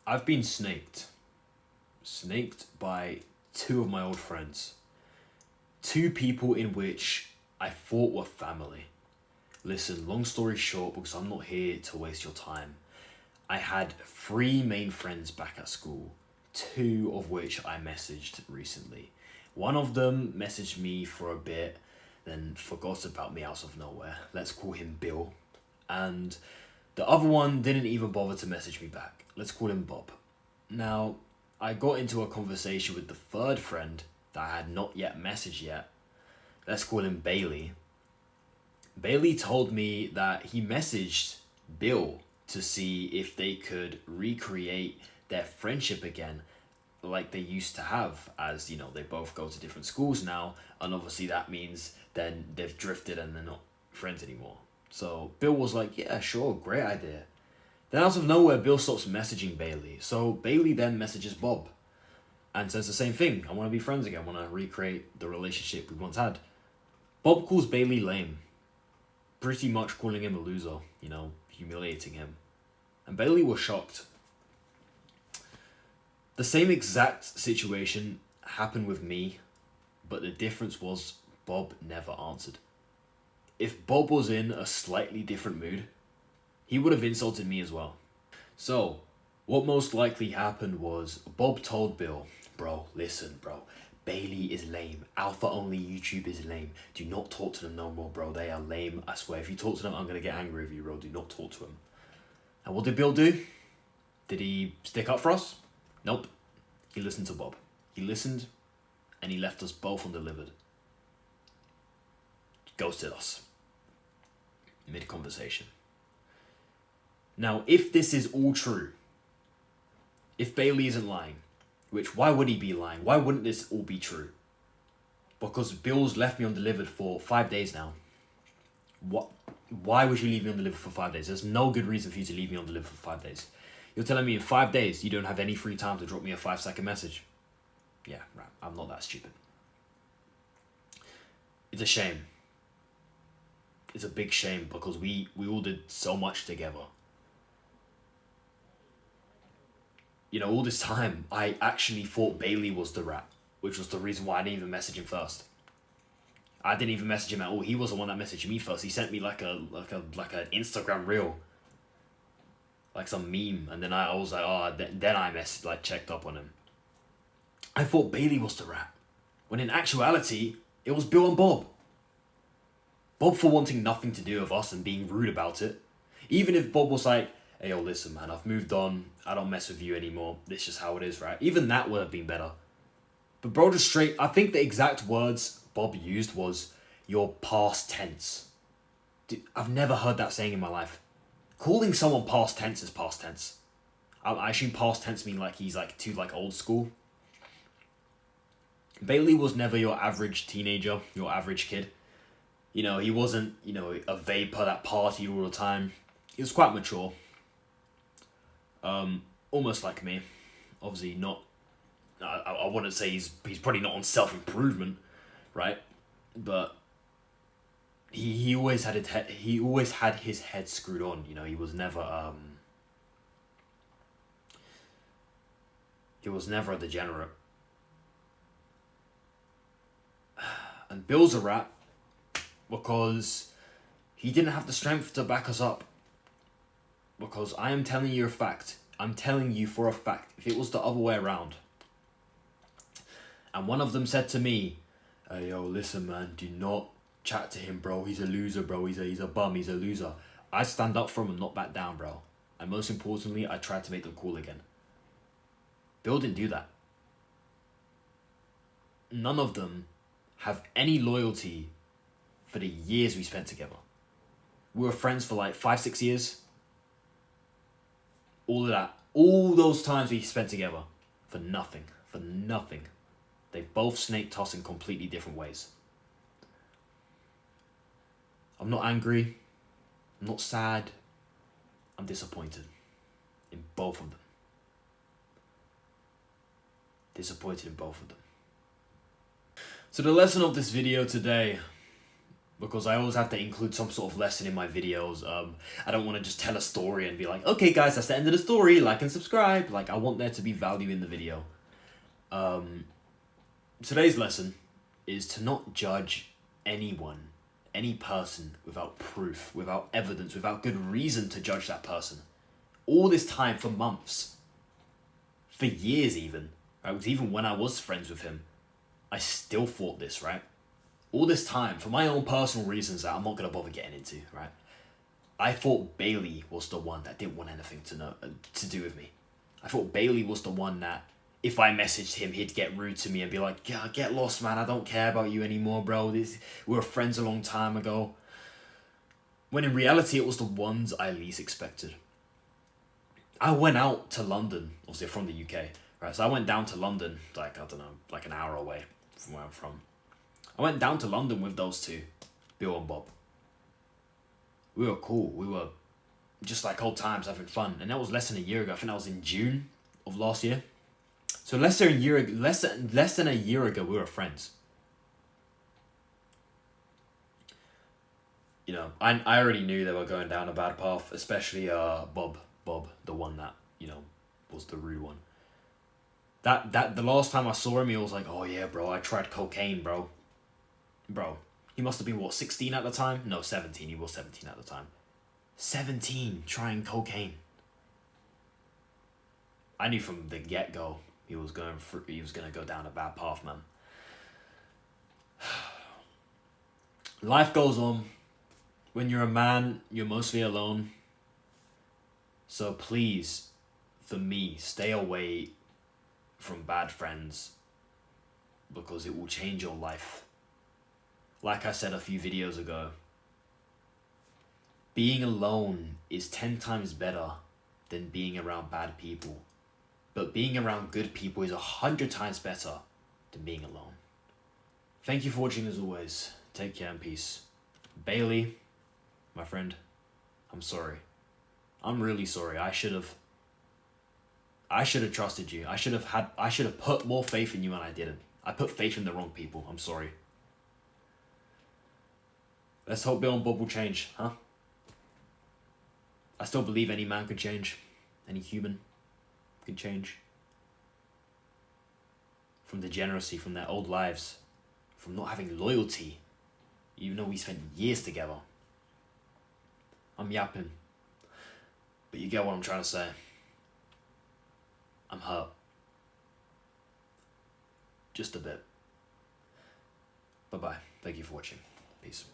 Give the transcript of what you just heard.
I've been snaked. Snaked by two of my old friends. Two people in which I thought were family. Listen, long story short, because I'm not here to waste your time, I had three main friends back at school, two of which I messaged recently. One of them messaged me for a bit, then forgot about me out of nowhere. Let's call him Bill. And the other one didn't even bother to message me back. Let's call him Bob. Now, I got into a conversation with the third friend that I had not yet messaged yet. Let's call him Bailey. Bailey told me that he messaged Bill to see if they could recreate their friendship again like they used to have, as you know, they both go to different schools now, and obviously that means then they've drifted and they're not friends anymore. So Bill was like, yeah, sure, great idea. Then out of nowhere, Bill stops messaging Bailey. So Bailey then messages Bob and says the same thing. I want to be friends again. I want to recreate the relationship we once had. Bob calls Bailey lame, pretty much calling him a loser, humiliating him. And Bailey was shocked. The same exact situation happened with me, but the difference was Bob never answered. If Bob was in a slightly different mood, he would have insulted me as well. So, what most likely happened was Bob told Bill, bro, listen, bro, Bailey is lame. Alpha only YouTube is lame. Do not talk to them no more, bro. They are lame. I swear, if you talk to them, I'm going to get angry with you, bro. Do not talk to them. And what did Bill do? Did he stick up for us? Nope. He listened to Bob. He listened, and he left us both undelivered. Ghosted us. Mid-conversation. Now, if this is all true, if Bailey isn't lying, which why would he be lying? Why wouldn't this all be true? Because Bill's left me undelivered for 5 days now. What? Why would you leave me undelivered for 5 days? There's no good reason for you to leave me undelivered for 5 days. You're telling me in 5 days you don't have any free time to drop me a 5-second message? Yeah, right. I'm not that stupid. It's a shame. It's a big shame because we all did so much together. All this time, I actually thought Bailey was the rat, which was the reason why I didn't even message him first. I didn't even message him at all. He was the one that messaged me first. He sent me like an Instagram reel, like some meme, and then I was like, then I checked up on him. I thought Bailey was the rat, when in actuality, it was Bill and Bob. Bob for wanting nothing to do with us and being rude about it. Even if Bob was like, hey, yo, listen, man, I've moved on. I don't mess with you anymore. It's just how it is, right? Even that would have been better. But bro, just straight, I think the exact words Bob used was, your past tense. Dude, I've never heard that saying in my life. Calling someone past tense is past tense. I assume past tense mean like he's like too like old school. Bailey was never your average teenager, your average kid. He wasn't, a vapor that partied all the time. He was quite mature. Almost like me. Obviously not, I wouldn't say he's probably not on self-improvement, right? But he always had his head screwed on. He was never a degenerate. And Bill's a rat because he didn't have the strength to back us up. Because I am telling you a fact. I'm telling you for a fact, if it was the other way around, and one of them said to me, hey, yo, listen, man, do not chat to him, bro. He's a loser, bro. He's a bum. He's a loser. I stand up for him and not back down, bro. And most importantly, I tried to make them cool again. Bill didn't do that. None of them have any loyalty for the years we spent together. We were friends for like 5-6 years. All of that. All those times we spent together. For nothing. For nothing. They both snaked us in completely different ways. I'm not angry. I'm not sad. I'm disappointed. In both of them. Disappointed in both of them. So the lesson of this video today, because I always have to include some sort of lesson in my videos. I don't want to just tell a story and be like, okay guys, that's the end of the story, like and subscribe. Like, I want there to be value in the video. Today's lesson is to not judge anyone, any person, without proof, without evidence, without good reason to judge that person. All this time, for months, for years even, right? Because even when I was friends with him, I still thought this, right? All this time, for my own personal reasons that I'm not going to bother getting into, right? I thought Bailey was the one that didn't want anything to do with me. I thought Bailey was the one that, if I messaged him, he'd get rude to me and be like, yeah, get lost, man. I don't care about you anymore, bro. We were friends a long time ago. When in reality, it was the ones I least expected. I went out to London, obviously from the UK, right? So I went down to London, like, I don't know, like an hour away from where I'm from. I went down to London with those two, Bill and Bob. We were cool. We were just like old times, having fun. And that was less than a year ago. I think that was in June of last year. So less than a year ago, we were friends. You know, I already knew they were going down a bad path, especially Bob, the one that, you know, was the rude one. That the last time I saw him, he was like, oh yeah, bro, I tried cocaine, bro. Bro, he must have been, what, 16 at the time? No, 17. He was 17 at the time. 17, trying cocaine. I knew from the get-go he was going to go down a bad path, man. Life goes on. When you're a man, you're mostly alone. So please, for me, stay away from bad friends, because it will change your life. Like I said a few videos ago, being alone is 10 times better than being around bad people. But being around good people is 100 times better than being alone. Thank you for watching as always. Take care and peace. Bailey, my friend, I'm sorry. I'm really sorry. I should have trusted you. I should have put more faith in you, and I didn't. I put faith in the wrong people. I'm sorry. Let's hope Bill and Bob will change, huh? I still believe any man could change. Any human could change. From degeneracy, from their old lives, from not having loyalty, even though we spent years together. I'm yapping, but you get what I'm trying to say. I'm hurt. Just a bit. Bye-bye. Thank you for watching. Peace.